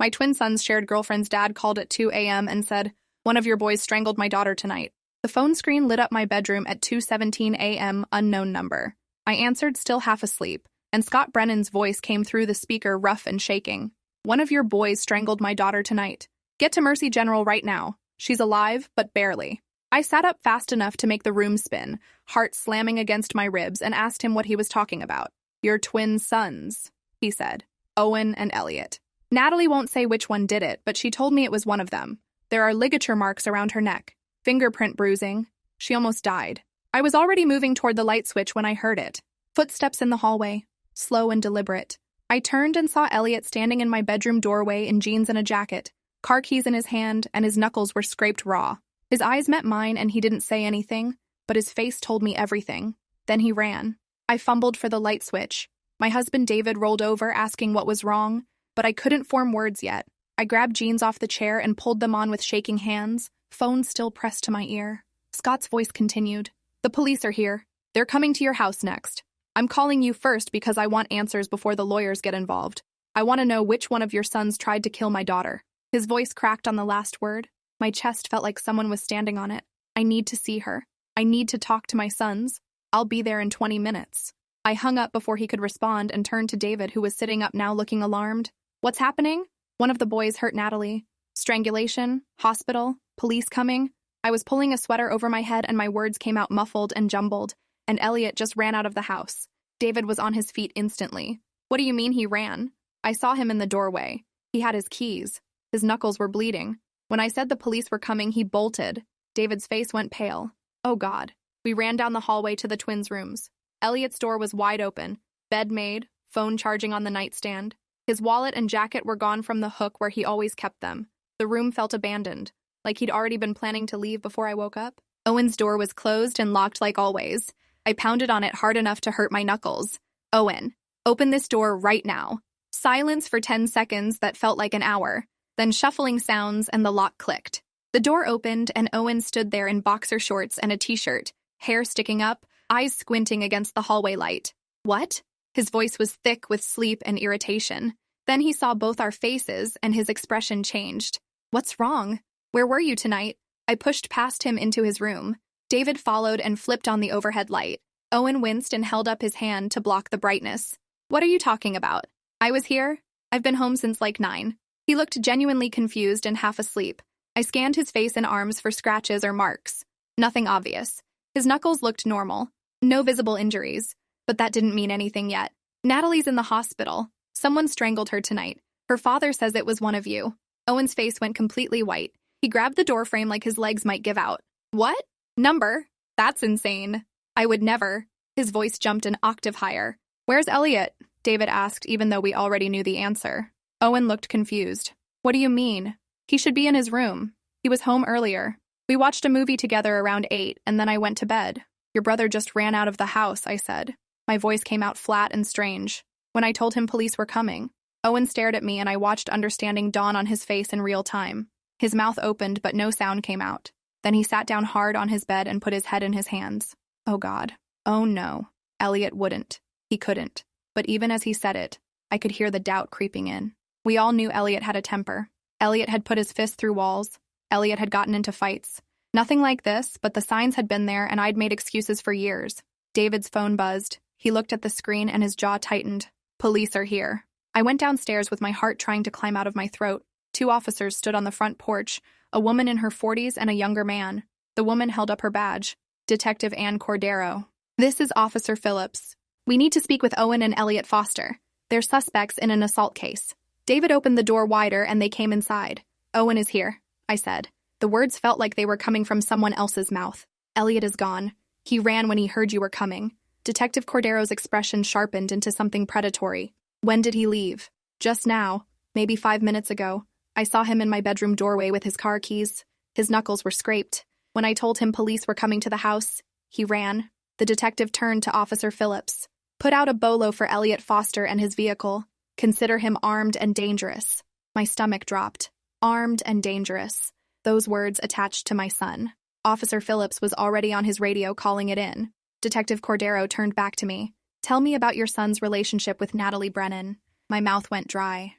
My twin son's shared girlfriend's dad called at 2 a.m. and said, "One of your boys strangled my daughter tonight." The phone screen lit up my bedroom at 2:17 a.m., unknown number. I answered, still half asleep, and Scott Brennan's voice came through the speaker, rough and shaking. "One of your boys strangled my daughter tonight. Get to Mercy General right now. She's alive, but barely." I sat up fast enough to make the room spin, heart slamming against my ribs, and asked him what he was talking about. "Your twin sons," he said. "Owen and Elliot." Natalie won't say which one did it, but she told me it was one of them. There are ligature marks around her neck, fingerprint bruising. She almost died. I was already moving toward the light switch when I heard it. Footsteps in the hallway, slow and deliberate. I turned and saw Elliot standing in my bedroom doorway in jeans and a jacket, car keys in his hand, and his knuckles were scraped raw. His eyes met mine and he didn't say anything, but his face told me everything. Then he ran. I fumbled for the light switch. My husband David rolled over asking what was wrong, but I couldn't form words yet. I grabbed jeans off the chair and pulled them on with shaking hands, phone still pressed to my ear. Scott's voice continued. "The police are here. They're coming to your house next. I'm calling you first because I want answers before the lawyers get involved. I want to know which one of your sons tried to kill my daughter." His voice cracked on the last word. My chest felt like someone was standing on it. "I need to see her. I need to talk to my sons. I'll be there in 20 minutes. I hung up before he could respond and turned to David, who was sitting up now looking alarmed. "What's happening?" "One of the boys hurt Natalie. Strangulation, hospital, police coming." I was pulling a sweater over my head and my words came out muffled and jumbled, and Elliot just ran out of the house. David was on his feet instantly. "What do you mean he ran?" "I saw him in the doorway. He had his keys. His knuckles were bleeding. When I said the police were coming, he bolted." David's face went pale. "Oh God." We ran down the hallway to the twins' rooms. Elliot's door was wide open, bed made, phone charging on the nightstand. His wallet and jacket were gone from the hook where he always kept them. The room felt abandoned, like he'd already been planning to leave before I woke up. Owen's door was closed and locked like always. I pounded on it hard enough to hurt my knuckles. "Owen, open this door right now." Silence for 10 seconds that felt like an hour. Then shuffling sounds and the lock clicked. The door opened and Owen stood there in boxer shorts and a t-shirt, hair sticking up, eyes squinting against the hallway light. "What?" His voice was thick with sleep and irritation. Then he saw both our faces and his expression changed. "What's wrong? Where were you tonight?" I pushed past him into his room. David followed and flipped on the overhead light. Owen winced and held up his hand to block the brightness. "What are you talking about?" "I was here. I've been home since like 9. He looked genuinely confused and half asleep. I scanned his face and arms for scratches or marks. Nothing obvious. His knuckles looked normal. No visible injuries. But that didn't mean anything yet. "Natalie's in the hospital. Someone strangled her tonight. Her father says it was one of you." Owen's face went completely white. He grabbed the doorframe like his legs might give out. "What? Number? That's insane. I would never." His voice jumped an octave higher. "Where's Elliot?" David asked, even though we already knew the answer. Owen looked confused. "What do you mean? He should be in his room. He was home earlier. We watched a movie together around 8, and then I went to bed." "Your brother just ran out of the house," I said. My voice came out flat and strange. "When I told him police were coming." Owen stared at me and I watched understanding dawn on his face in real time. His mouth opened, but no sound came out. Then he sat down hard on his bed and put his head in his hands. Oh God. Oh no. Elliot wouldn't. He couldn't. But even as he said it, I could hear the doubt creeping in. We all knew Elliot had a temper. Elliot had put his fist through walls. Elliot had gotten into fights. Nothing like this, but the signs had been there and I'd made excuses for years. David's phone buzzed. He looked at the screen and his jaw tightened. "Police are here." I went downstairs with my heart trying to climb out of my throat. 2 officers stood on the front porch, a woman in her 40s and a younger man. The woman held up her badge. Detective Ann Cordero. "This is Officer Phillips. We need to speak with Owen and Elliot Foster. They're suspects in an assault case." David opened the door wider and they came inside. "Owen is here," I said. The words felt like they were coming from someone else's mouth. "Elliot is gone. He ran when he heard you were coming." Detective Cordero's expression sharpened into something predatory. "When did he leave?" "Just now. Maybe 5 minutes ago. I saw him in my bedroom doorway with his car keys. His knuckles were scraped. When I told him police were coming to the house, he ran." The detective turned to Officer Phillips. "Put out a bolo for Elliot Foster and his vehicle. Consider him armed and dangerous." My stomach dropped. Armed and dangerous. Those words attached to my son. Officer Phillips was already on his radio calling it in. Detective Cordero turned back to me. "Tell me about your son's relationship with Natalie Brennan." My mouth went dry.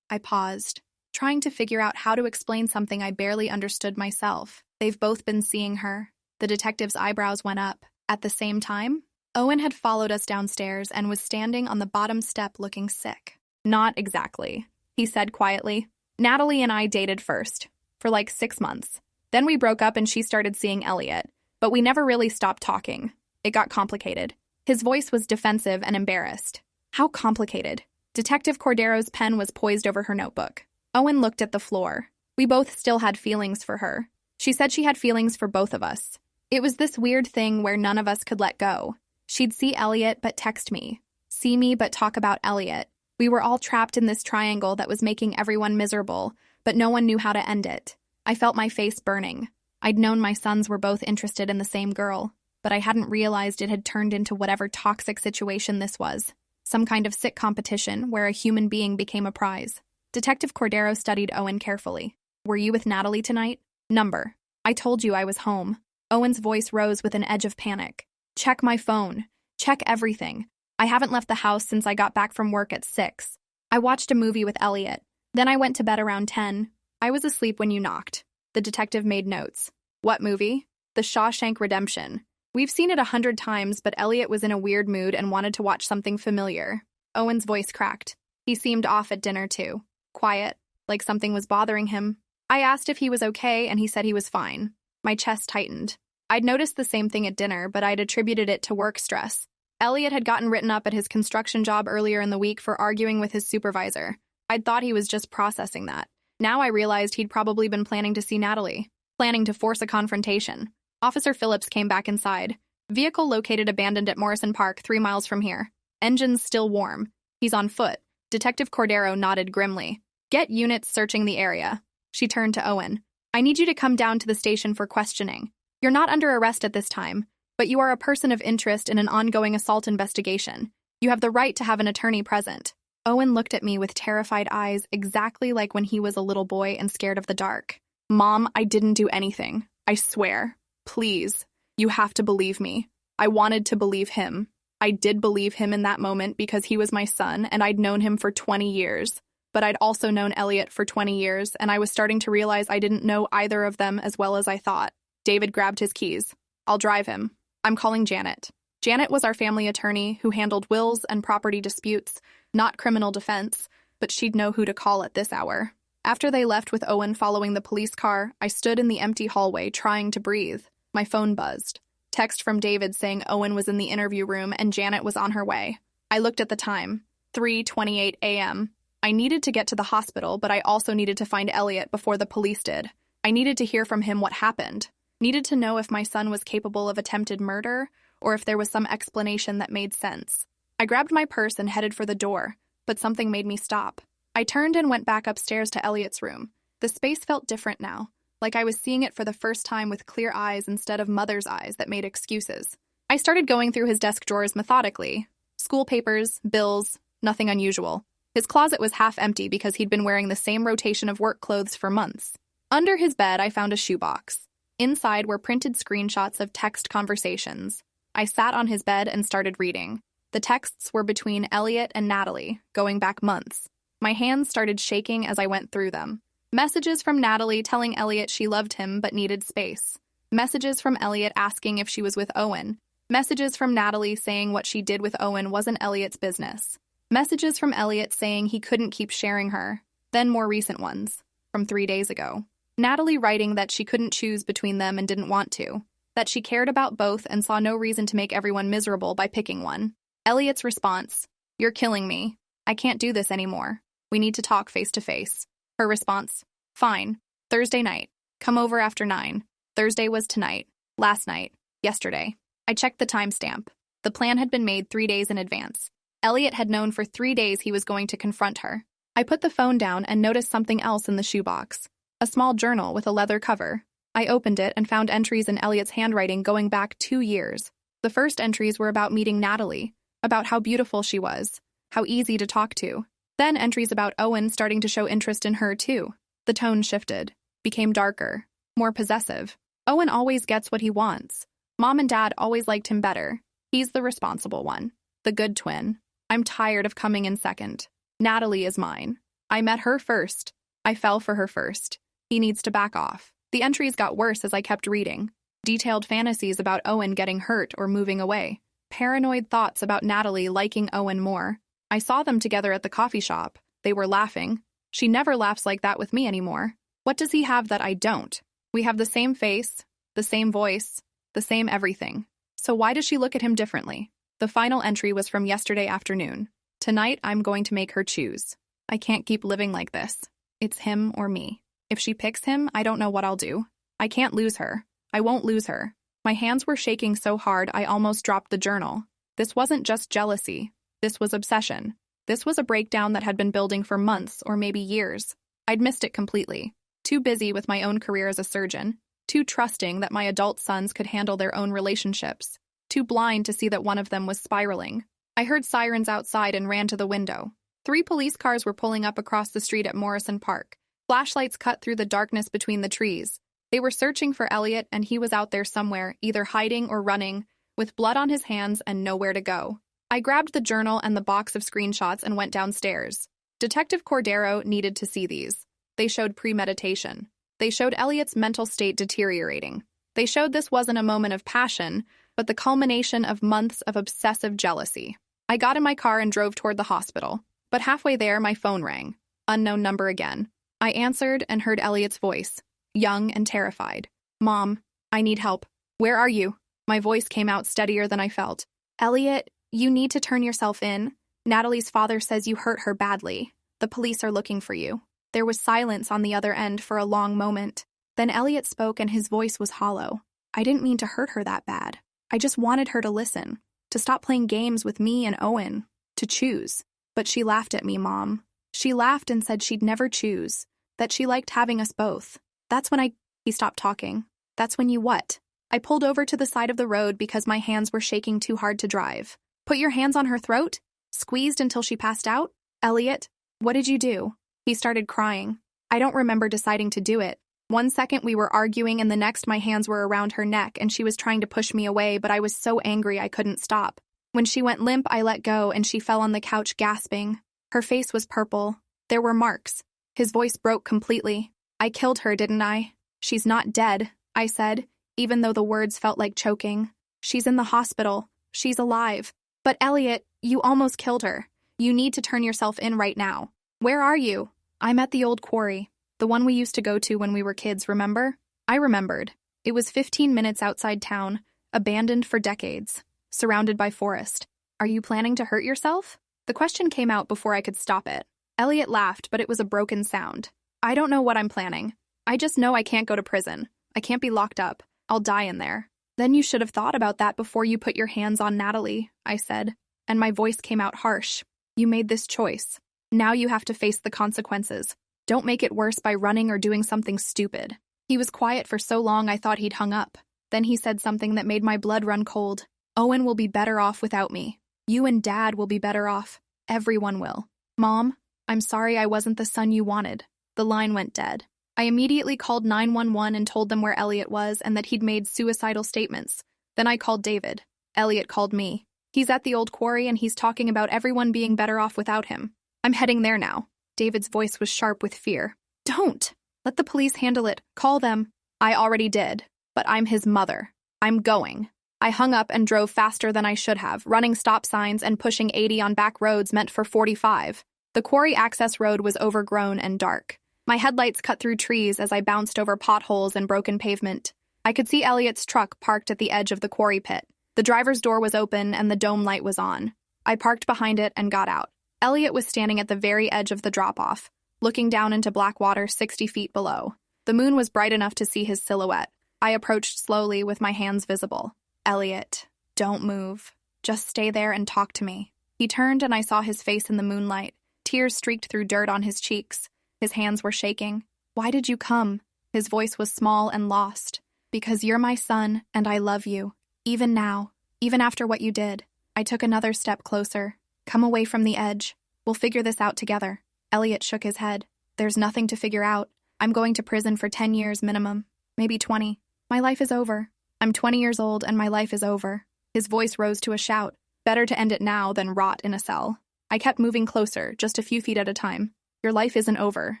I paused, trying to figure out how to explain something I barely understood myself. They've both been seeing her. The detective's eyebrows went up. At the same time, Owen had followed us downstairs and was standing on the bottom step looking sick. Not exactly, he said quietly. Natalie and I dated first, for like 6 months. Then we broke up and she started seeing Elliot, but we never really stopped talking. It got complicated. His voice was defensive and embarrassed. How complicated? Detective Cordero's pen was poised over her notebook. Owen looked at the floor. We both still had feelings for her. She said she had feelings for both of us. It was this weird thing where none of us could let go. She'd see Elliot but text me. See me but talk about Elliot. We were all trapped in this triangle that was making everyone miserable, but no one knew how to end it. I felt my face burning. I'd known my sons were both interested in the same girl, but I hadn't realized it had turned into whatever toxic situation this was. Some kind of sick competition where a human being became a prize. Detective Cordero studied Owen carefully. Were you with Natalie tonight? Number. I told you I was home. Owen's voice rose with an edge of panic. Check my phone. Check everything. I haven't left the house since I got back from work at 6. I watched a movie with Elliot. Then I went to bed around 10. I was asleep when you knocked. The detective made notes. What movie? The Shawshank Redemption. We've seen it 100 times, but Elliot was in a weird mood and wanted to watch something familiar. Owen's voice cracked. He seemed off at dinner, too. Quiet, like something was bothering him. I asked if he was okay, and he said he was fine. My chest tightened. I'd noticed the same thing at dinner, but I'd attributed it to work stress. Elliot had gotten written up at his construction job earlier in the week for arguing with his supervisor. I'd thought he was just processing that. Now I realized he'd probably been planning to see Natalie, planning to force a confrontation. Officer Phillips came back inside. Vehicle located abandoned at Morrison Park, 3 miles from here. Engines still warm. He's on foot. Detective Cordero nodded grimly. Get units searching the area. She turned to Owen. I need you to come down to the station for questioning. You're not under arrest at this time, but you are a person of interest in an ongoing assault investigation. You have the right to have an attorney present. Owen looked at me with terrified eyes, exactly like when he was a little boy and scared of the dark. Mom, I didn't do anything. I swear. Please. You have to believe me. I wanted to believe him. I did believe him in that moment because he was my son and I'd known him for 20 years. But I'd also known Elliot for 20 years, and I was starting to realize I didn't know either of them as well as I thought. David grabbed his keys. I'll drive him. I'm calling Janet. Janet was our family attorney who handled wills and property disputes, not criminal defense, but she'd know who to call at this hour. After they left with Owen following the police car, I stood in the empty hallway trying to breathe. My phone buzzed. Text from David saying Owen was in the interview room and Janet was on her way. I looked at the time. 3:28 a.m. I needed to get to the hospital, but I also needed to find Elliot before the police did. I needed to hear from him what happened. Needed to know if my son was capable of attempted murder or if there was some explanation that made sense. I grabbed my purse and headed for the door, but something made me stop. I turned and went back upstairs to Elliot's room. The space felt different now, like I was seeing it for the first time with clear eyes instead of mother's eyes that made excuses. I started going through his desk drawers methodically. School papers, bills, nothing unusual. His closet was half empty because he'd been wearing the same rotation of work clothes for months. Under his bed, I found a shoebox. Inside were printed screenshots of text conversations. I sat on his bed and started reading. The texts were between Elliot and Natalie, going back months. My hands started shaking as I went through them. Messages from Natalie telling Elliot she loved him but needed space. Messages from Elliot asking if she was with Owen. Messages from Natalie saying what she did with Owen wasn't Elliot's business. Messages from Elliot saying he couldn't keep sharing her. Then more recent ones, from 3 days ago. Natalie writing that she couldn't choose between them and didn't want to. That she cared about both and saw no reason to make everyone miserable by picking one. Elliot's response, "You're killing me. I can't do this anymore. We need to talk face to face." Her response, "Fine. Thursday night. Come over after 9. Thursday was tonight. Last night. Yesterday." I checked the timestamp. The plan had been made 3 days in advance. Elliot had known for 3 days he was going to confront her. I put the phone down and noticed something else in the shoebox. A small journal with a leather cover. I opened it and found entries in Elliot's handwriting going back 2 years. The first entries were about meeting Natalie, about how beautiful she was, how easy to talk to. Then entries about Owen starting to show interest in her too. The tone shifted, became darker, more possessive. Owen always gets what he wants. Mom and Dad always liked him better. He's the responsible one, the good twin. I'm tired of coming in second. Natalie is mine. I met her first. I fell for her first. He needs to back off. The entries got worse as I kept reading. Detailed fantasies about Owen getting hurt or moving away. Paranoid thoughts about Natalie liking Owen more. I saw them together at the coffee shop. They were laughing. She never laughs like that with me anymore. What does he have that I don't? We have the same face, the same voice, the same everything. So why does she look at him differently? The final entry was from yesterday afternoon. Tonight, I'm going to make her choose. I can't keep living like this. It's him or me. If she picks him, I don't know what I'll do. I can't lose her. I won't lose her. My hands were shaking so hard I almost dropped the journal. This wasn't just jealousy. This was obsession. This was a breakdown that had been building for months or maybe years. I'd missed it completely. Too busy with my own career as a surgeon. Too trusting that my adult sons could handle their own relationships. Too blind to see that one of them was spiraling. I heard sirens outside and ran to the window. 3 police cars were pulling up across the street at Morrison Park. Flashlights cut through the darkness between the trees. They were searching for Elliot, and he was out there somewhere, either hiding or running, with blood on his hands and nowhere to go. I grabbed the journal and the box of screenshots and went downstairs. Detective Cordero needed to see these. They showed premeditation. They showed Elliot's mental state deteriorating. They showed this wasn't a moment of passion, but the culmination of months of obsessive jealousy. I got in my car and drove toward the hospital. But halfway there, my phone rang. Unknown number again. I answered and heard Elliot's voice, young and terrified. Mom, I need help. Where are you? My voice came out steadier than I felt. Elliot, you need to turn yourself in. Natalie's father says you hurt her badly. The police are looking for you. There was silence on the other end for a long moment. Then Elliot spoke and his voice was hollow. I didn't mean to hurt her that bad. I just wanted her to listen, to stop playing games with me and Owen, to choose. But she laughed at me, Mom. She laughed and said she'd never choose, that she liked having us both. That's when He stopped talking. That's when you what? I pulled over to the side of the road because my hands were shaking too hard to drive. Put your hands on her throat? Squeezed until she passed out? Elliot, what did you do? He started crying. I don't remember deciding to do it. One second we were arguing and the next my hands were around her neck and she was trying to push me away, but I was so angry I couldn't stop. When she went limp, I let go and she fell on the couch gasping. Her face was purple. There were marks. His voice broke completely. I killed her, didn't I? She's not dead, I said, even though the words felt like choking. She's in the hospital. She's alive. But Elliot, you almost killed her. You need to turn yourself in right now. Where are you? I'm at the old quarry. The one we used to go to when we were kids, remember? I remembered. It was 15 minutes outside town, abandoned for decades, surrounded by forest. Are you planning to hurt yourself? The question came out before I could stop it. Elliot laughed, but it was a broken sound. I don't know what I'm planning. I just know I can't go to prison. I can't be locked up. I'll die in there. Then you should have thought about that before you put your hands on Natalie, I said, and my voice came out harsh. You made this choice. Now you have to face the consequences. Don't make it worse by running or doing something stupid. He was quiet for so long I thought he'd hung up. Then he said something that made my blood run cold. Owen will be better off without me. You and Dad will be better off. Everyone will. Mom, I'm sorry I wasn't the son you wanted. The line went dead. I immediately called 911 and told them where Elliot was and that he'd made suicidal statements. Then I called David. Elliot called me. He's at the old quarry and he's talking about everyone being better off without him. I'm heading there now. David's voice was sharp with fear. Don't! Let the police handle it. Call them. I already did. But I'm his mother. I'm going. I hung up and drove faster than I should have, running stop signs and pushing 80 on back roads meant for 45. The quarry access road was overgrown and dark. My headlights cut through trees as I bounced over potholes and broken pavement. I could see Elliot's truck parked at the edge of the quarry pit. The driver's door was open and the dome light was on. I parked behind it and got out. Elliot was standing at the very edge of the drop-off, looking down into black water 60 feet below. The moon was bright enough to see his silhouette. I approached slowly with my hands visible. Elliot, don't move. Just stay there and talk to me. He turned and I saw his face in the moonlight. Tears streaked through dirt on his cheeks. His hands were shaking. Why did you come? His voice was small and lost. Because you're my son and I love you. Even now. Even after what you did. I took another step closer. Come away from the edge. We'll figure this out together. Elliot shook his head. There's nothing to figure out. I'm going to prison for 10 years minimum. Maybe 20. My life is over. I'm 20 years old and my life is over. His voice rose to a shout. Better to end it now than rot in a cell. I kept moving closer, just a few feet at a time. Your life isn't over.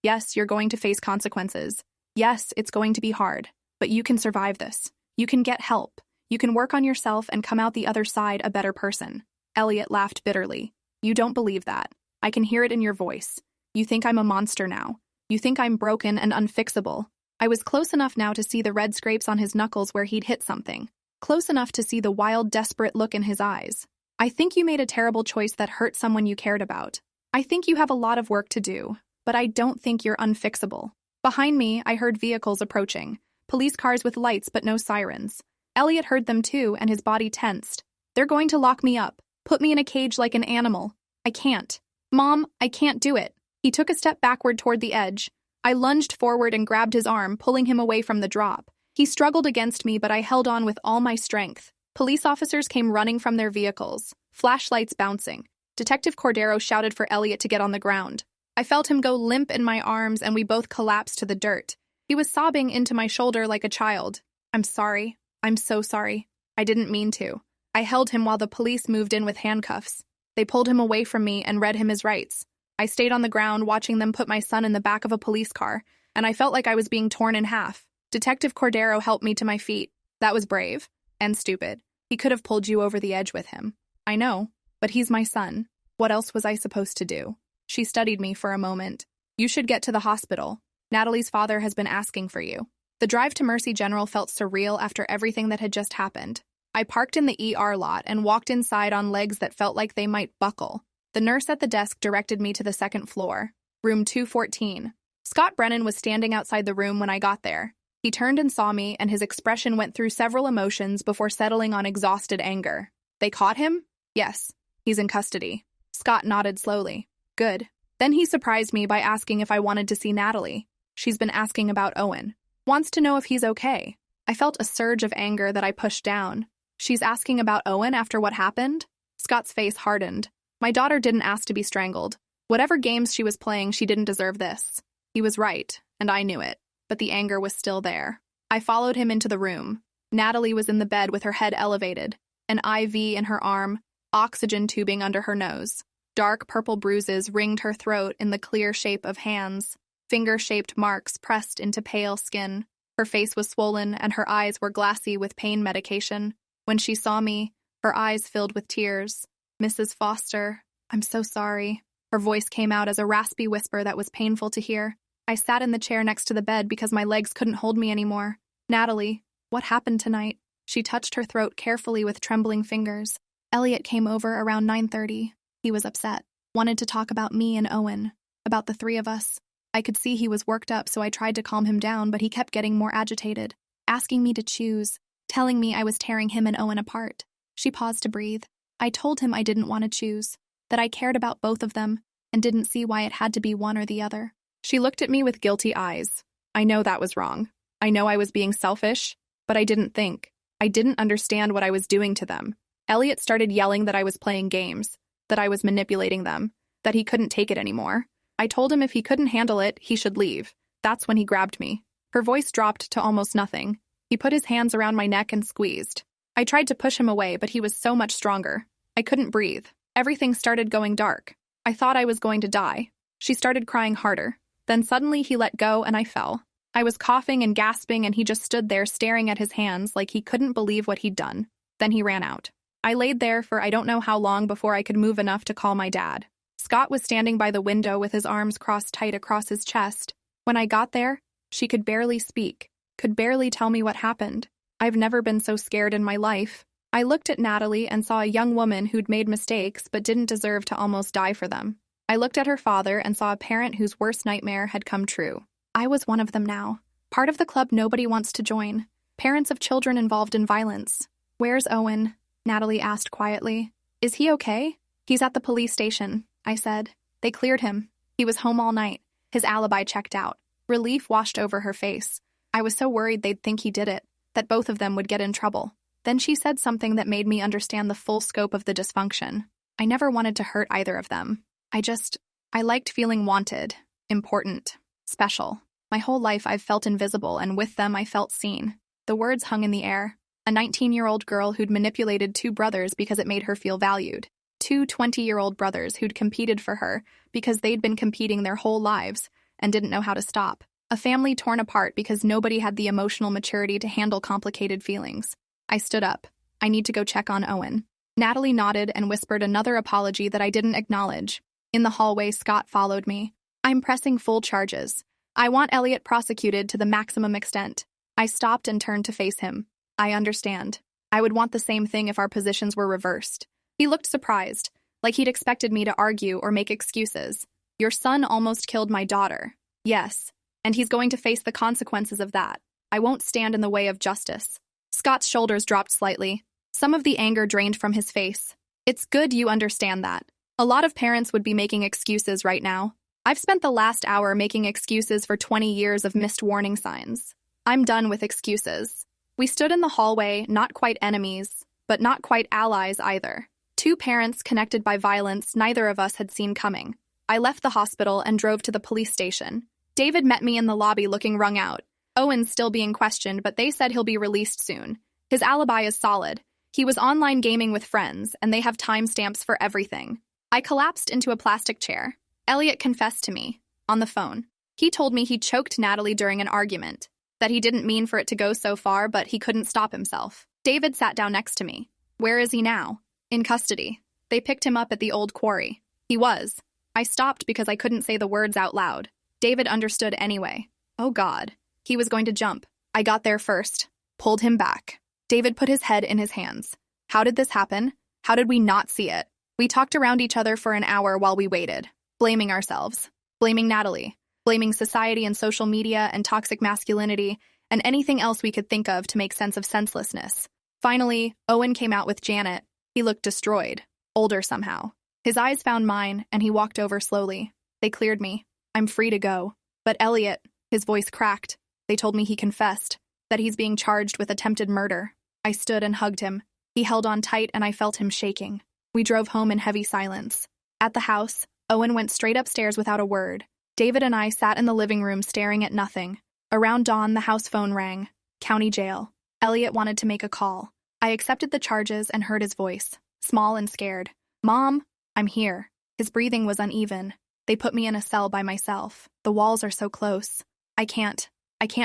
Yes, you're going to face consequences. Yes, it's going to be hard. But you can survive this. You can get help. You can work on yourself and come out the other side a better person. Elliot laughed bitterly. You don't believe that. I can hear it in your voice. You think I'm a monster now. You think I'm broken and unfixable. I was close enough now to see the red scrapes on his knuckles where he'd hit something. Close enough to see the wild, desperate look in his eyes. I think you made a terrible choice that hurt someone you cared about. I think you have a lot of work to do, but I don't think you're unfixable. Behind me, I heard vehicles approaching. Police cars with lights but no sirens. Elliot heard them too, and his body tensed. They're going to lock me up, put me in a cage like an animal. I can't. Mom, I can't do it. He took a step backward toward the edge. I lunged forward and grabbed his arm, pulling him away from the drop. He struggled against me, but I held on with all my strength. Police officers came running from their vehicles, flashlights bouncing. Detective Cordero shouted for Elliot to get on the ground. I felt him go limp in my arms, and we both collapsed to the dirt. He was sobbing into my shoulder like a child. I'm sorry. I'm so sorry. I didn't mean to. I held him while the police moved in with handcuffs. They pulled him away from me and read him his rights. I stayed on the ground watching them put my son in the back of a police car, and I felt like I was being torn in half. Detective Cordero helped me to my feet. That was brave. And stupid. He could have pulled you over the edge with him. I know, but he's my son. What else was I supposed to do? She studied me for a moment. You should get to the hospital. Natalie's father has been asking for you. The drive to Mercy General felt surreal after everything that had just happened. I parked in the ER lot and walked inside on legs that felt like they might buckle. The nurse at the desk directed me to the second floor, room 214. Scott Brennan was standing outside the room when I got there. He turned and saw me, and his expression went through several emotions before settling on exhausted anger. They caught him? Yes. He's in custody. Scott nodded slowly. Good. Then he surprised me by asking if I wanted to see Natalie. She's been asking about Owen. Wants to know if he's okay. I felt a surge of anger that I pushed down. She's asking about Owen after what happened? Scott's face hardened. My daughter didn't ask to be strangled. Whatever games she was playing, she didn't deserve this. He was right, and I knew it. But the anger was still there. I followed him into the room. Natalie was in the bed with her head elevated, an IV in her arm, oxygen tubing under her nose. Dark purple bruises ringed her throat in the clear shape of hands, finger-shaped marks pressed into pale skin. Her face was swollen and her eyes were glassy with pain medication. When she saw me, her eyes filled with tears. Mrs. Foster, I'm so sorry. Her voice came out as a raspy whisper that was painful to hear. I sat in the chair next to the bed because my legs couldn't hold me anymore. Natalie, what happened tonight? She touched her throat carefully with trembling fingers. Elliot came over around 9:30. He was upset, wanted to talk about me and Owen, about the three of us. I could see he was worked up, so I tried to calm him down, but he kept getting more agitated, asking me to choose, telling me I was tearing him and Owen apart. She paused to breathe. I told him I didn't want to choose, that I cared about both of them, and didn't see why it had to be one or the other. She looked at me with guilty eyes. I know that was wrong. I know I was being selfish, but I didn't think. I didn't understand what I was doing to them. Elliot started yelling that I was playing games, that I was manipulating them, that he couldn't take it anymore. I told him if he couldn't handle it, he should leave. That's when he grabbed me. Her voice dropped to almost nothing. He put his hands around my neck and squeezed. I tried to push him away, but he was so much stronger. I couldn't breathe. Everything started going dark. I thought I was going to die. She started crying harder. Then suddenly he let go and I fell. I was coughing and gasping, and he just stood there staring at his hands like he couldn't believe what he'd done. Then he ran out. I laid there for I don't know how long before I could move enough to call my dad. Scott was standing by the window with his arms crossed tight across his chest. When I got there, she could barely speak, could barely tell me what happened. I've never been so scared in my life. I looked at Natalie and saw a young woman who'd made mistakes but didn't deserve to almost die for them. I looked at her father and saw a parent whose worst nightmare had come true. I was one of them now. Part of the club nobody wants to join. Parents of children involved in violence. Where's Owen? Natalie asked quietly. Is he okay? He's at the police station, I said. They cleared him. He was home all night. His alibi checked out. Relief washed over her face. I was so worried they'd think he did it, that both of them would get in trouble. Then she said something that made me understand the full scope of the dysfunction. I never wanted to hurt either of them. I liked feeling wanted, important, special. My whole life I've felt invisible, and with them I felt seen. The words hung in the air. A 19-year-old girl who'd manipulated two brothers because it made her feel valued. Two 20-year-old brothers who'd competed for her because they'd been competing their whole lives and didn't know how to stop. A family torn apart because nobody had the emotional maturity to handle complicated feelings. I stood up. I need to go check on Owen. Natalie nodded and whispered another apology that I didn't acknowledge. In the hallway, Scott followed me. I'm pressing full charges. I want Elliot prosecuted to the maximum extent. I stopped and turned to face him. I understand. I would want the same thing if our positions were reversed. He looked surprised, like he'd expected me to argue or make excuses. Your son almost killed my daughter. Yes, and he's going to face the consequences of that. I won't stand in the way of justice. Scott's shoulders dropped slightly. Some of the anger drained from his face. It's good you understand that. A lot of parents would be making excuses right now. I've spent the last hour making excuses for 20 years of missed warning signs. I'm done with excuses. We stood in the hallway, not quite enemies, but not quite allies either. Two parents connected by violence neither of us had seen coming. I left the hospital and drove to the police station. David met me in the lobby looking wrung out. Owen's still being questioned, but they said he'll be released soon. His alibi is solid. He was online gaming with friends, and they have timestamps for everything. I collapsed into a plastic chair. Elliot confessed to me, on the phone. He told me he choked Natalie during an argument, that he didn't mean for it to go so far, but he couldn't stop himself. David sat down next to me. Where is he now? In custody. They picked him up at the old quarry. He was. I stopped because I couldn't say the words out loud. David understood anyway. Oh God. He was going to jump. I got there first. Pulled him back. David put his head in his hands. How did this happen? How did we not see it? We talked around each other for an hour while we waited, blaming ourselves, blaming Natalie, blaming society and social media and toxic masculinity and anything else we could think of to make sense of senselessness. Finally, Owen came out with Janet. He looked destroyed, older somehow. His eyes found mine, and he walked over slowly. They cleared me. I'm free to go. But Elliot, his voice cracked. They told me he confessed, that he's being charged with attempted murder. I stood and hugged him. He held on tight, and I felt him shaking. We drove home in heavy silence. At the house, Owen went straight upstairs without a word. David and I sat in the living room staring at nothing. Around dawn, the house phone rang. County jail. Elliot wanted to make a call. I accepted the charges and heard his voice, small and scared. Mom, I'm here. His breathing was uneven. They put me in a cell by myself. The walls are so close. I can't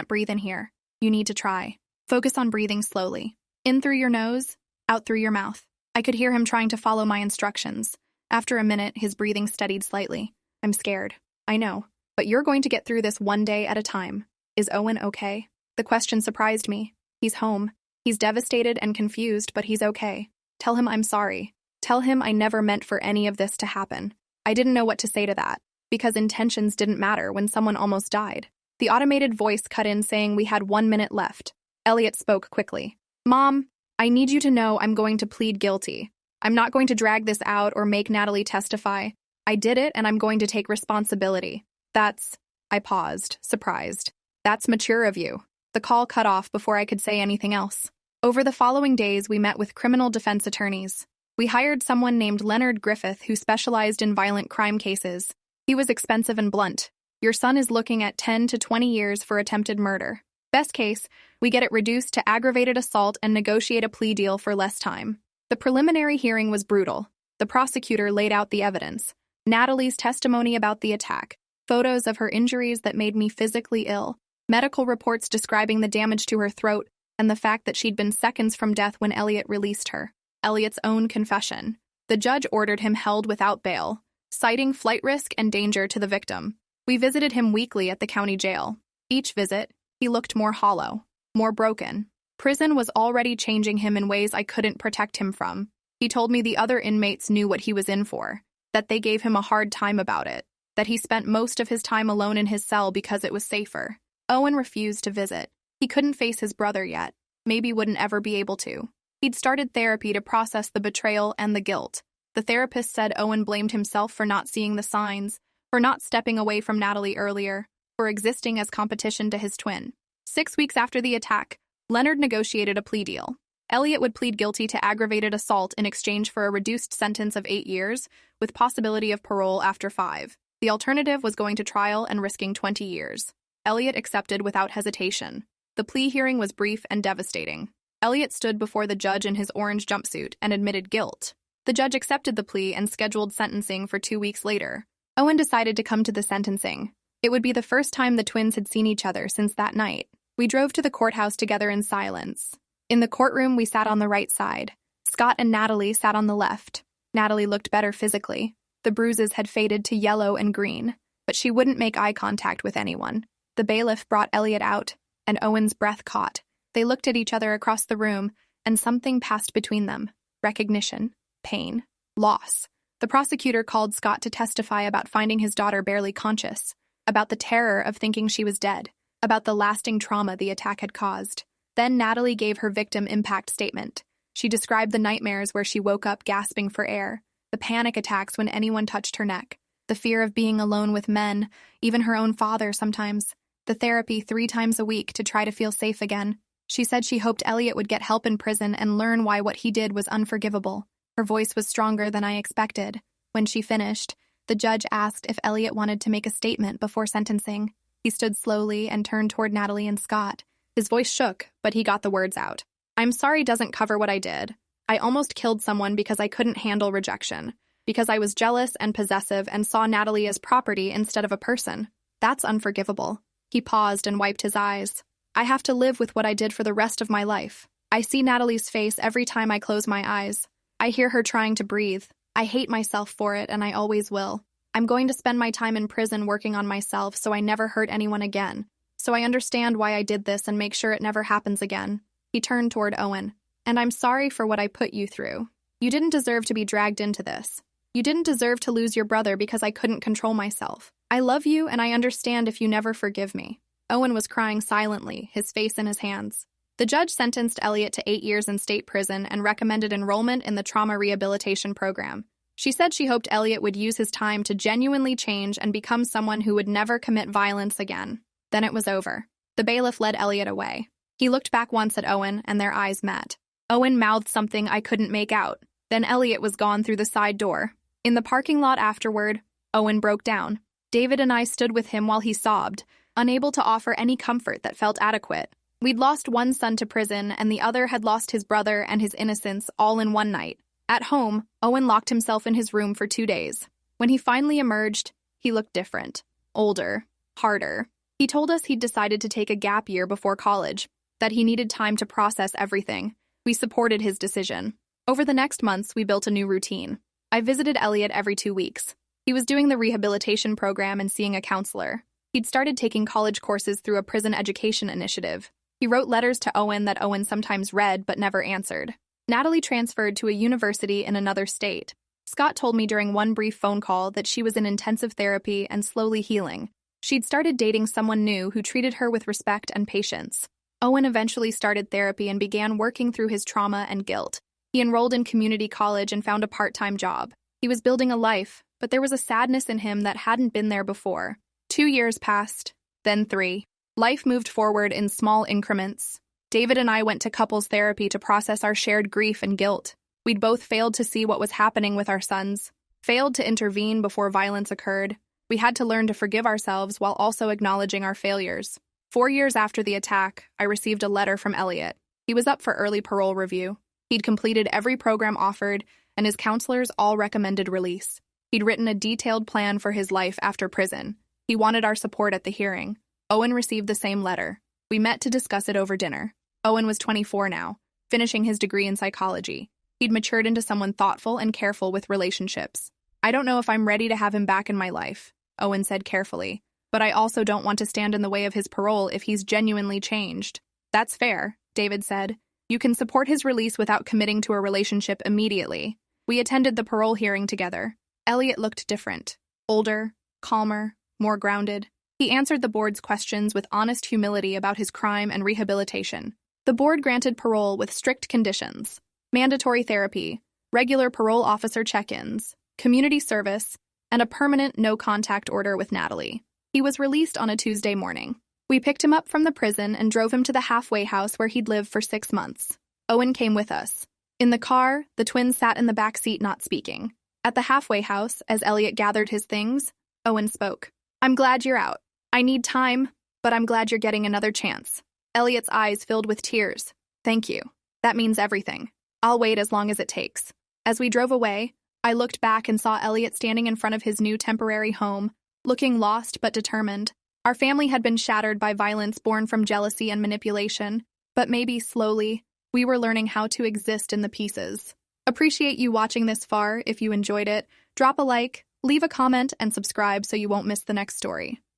breathe in here. You need to try. Focus on breathing slowly. In through your nose, out through your mouth. I could hear him trying to follow my instructions. After a minute, his breathing steadied slightly. I'm scared. I know. But you're going to get through this one day at a time. Is Owen okay? The question surprised me. He's home. He's devastated and confused, but he's okay. Tell him I'm sorry. Tell him I never meant for any of this to happen. I didn't know what to say to that, because intentions didn't matter when someone almost died. The automated voice cut in saying we had 1 minute left. Elliot spoke quickly. Mom, I need you to know I'm going to plead guilty. I'm not going to drag this out or make Natalie testify. I did it and I'm going to take responsibility. I paused, surprised. That's mature of you. The call cut off before I could say anything else. Over the following days, we met with criminal defense attorneys. We hired someone named Leonard Griffith who specialized in violent crime cases. He was expensive and blunt. Your son is looking at 10 to 20 years for attempted murder. Best case, we get it reduced to aggravated assault and negotiate a plea deal for less time. The preliminary hearing was brutal. The prosecutor laid out the evidence. Natalie's testimony about the attack, photos of her injuries that made me physically ill, medical reports describing the damage to her throat, and the fact that she'd been seconds from death when Elliot released her. Elliot's own confession. The judge ordered him held without bail, citing flight risk and danger to the victim. We visited him weekly at the county jail. Each visit, he looked more hollow, more broken. Prison was already changing him in ways I couldn't protect him from. He told me the other inmates knew what he was in for, that they gave him a hard time about it, that he spent most of his time alone in his cell because it was safer. Owen refused to visit. He couldn't face his brother yet, maybe wouldn't ever be able to. He'd started therapy to process the betrayal and the guilt. The therapist said Owen blamed himself for not seeing the signs, for not stepping away from Natalie earlier, for existing as competition to his twin. 6 weeks after the attack, Leonard negotiated a plea deal. Elliot would plead guilty to aggravated assault in exchange for a reduced sentence of 8 years, with possibility of parole after 5. The alternative was going to trial and risking 20 years. Elliot accepted without hesitation. The plea hearing was brief and devastating. Elliot stood before the judge in his orange jumpsuit and admitted guilt. The judge accepted the plea and scheduled sentencing for 2 weeks later. Owen decided to come to the sentencing. It would be the first time the twins had seen each other since that night. We drove to the courthouse together in silence. In the courtroom, we sat on the right side. Scott and Natalie sat on the left. Natalie looked better physically. The bruises had faded to yellow and green, but she wouldn't make eye contact with anyone. The bailiff brought Elliot out, and Owen's breath caught. They looked at each other across the room, and something passed between them. Recognition, pain, loss. The prosecutor called Scott to testify about finding his daughter barely conscious, about the terror of thinking she was dead, about the lasting trauma the attack had caused. Then Natalie gave her victim impact statement. She described the nightmares where she woke up gasping for air, the panic attacks when anyone touched her neck, the fear of being alone with men, even her own father sometimes, the therapy 3 times a week to try to feel safe again. She said she hoped Elliot would get help in prison and learn why what he did was unforgivable. Her voice was stronger than I expected. When she finished, the judge asked if Elliot wanted to make a statement before sentencing. He stood slowly and turned toward Natalie and Scott. His voice shook, but he got the words out. "I'm sorry doesn't cover what I did. I almost killed someone because I couldn't handle rejection, because I was jealous and possessive and saw Natalie as property instead of a person. That's unforgivable." He paused and wiped his eyes. "I have to live with what I did for the rest of my life. I see Natalie's face every time I close my eyes. I hear her trying to breathe. I hate myself for it, and I always will. I'm going to spend my time in prison working on myself so I never hurt anyone again. So I understand why I did this and make sure it never happens again." He turned toward Owen. "And I'm sorry for what I put you through. You didn't deserve to be dragged into this. You didn't deserve to lose your brother because I couldn't control myself. I love you, and I understand if you never forgive me." Owen was crying silently, his face in his hands. The judge sentenced Elliot to 8 years in state prison and recommended enrollment in the trauma rehabilitation program. She said she hoped Elliot would use his time to genuinely change and become someone who would never commit violence again. Then it was over. The bailiff led Elliot away. He looked back once at Owen, and their eyes met. Owen mouthed something I couldn't make out. Then Elliot was gone through the side door. In the parking lot afterward, Owen broke down. David and I stood with him while he sobbed, unable to offer any comfort that felt adequate. We'd lost one son to prison, and the other had lost his brother and his innocence all in one night. At home, Owen locked himself in his room for 2 days. When he finally emerged, he looked different. Older. Harder. He told us he'd decided to take a gap year before college, that he needed time to process everything. We supported his decision. Over the next months, we built a new routine. I visited Elliot every 2 weeks. He was doing the rehabilitation program and seeing a counselor. He'd started taking college courses through a prison education initiative. He wrote letters to Owen that Owen sometimes read but never answered. Natalie transferred to a university in another state. Scott told me during one brief phone call that she was in intensive therapy and slowly healing. She'd started dating someone new who treated her with respect and patience. Owen eventually started therapy and began working through his trauma and guilt. He enrolled in community college and found a part-time job. He was building a life, but there was a sadness in him that hadn't been there before. 2 years passed, then 3. Life moved forward in small increments. David and I went to couples therapy to process our shared grief and guilt. We'd both failed to see what was happening with our sons, failed to intervene before violence occurred. We had to learn to forgive ourselves while also acknowledging our failures. 4 years after the attack, I received a letter from Elliot. He was up for early parole review. He'd completed every program offered, and his counselors all recommended release. He'd written a detailed plan for his life after prison. He wanted our support at the hearing. Owen received the same letter. We met to discuss it over dinner. Owen was 24 now, finishing his degree in psychology. He'd matured into someone thoughtful and careful with relationships. "I don't know if I'm ready to have him back in my life," Owen said carefully, "but I also don't want to stand in the way of his parole if he's genuinely changed." "That's fair," David said. "You can support his release without committing to a relationship immediately." We attended the parole hearing together. Elliot looked different. Older, calmer, more grounded. He answered the board's questions with honest humility about his crime and rehabilitation. The board granted parole with strict conditions: mandatory therapy, regular parole officer check-ins, community service, and a permanent no-contact order with Natalie. He was released on a Tuesday morning. We picked him up from the prison and drove him to the halfway house where he'd lived for 6 months. Owen came with us. In the car, the twins sat in the back seat not speaking. At the halfway house, as Elliot gathered his things, Owen spoke. "I'm glad you're out. I need time, but I'm glad you're getting another chance." Elliot's eyes filled with tears. "Thank you. That means everything. I'll wait as long as it takes." As we drove away, I looked back and saw Elliot standing in front of his new temporary home, looking lost but determined. Our family had been shattered by violence born from jealousy and manipulation, but maybe slowly, we were learning how to exist in the pieces. Appreciate you watching this far. If you enjoyed it, drop a like, leave a comment, and subscribe so you won't miss the next story.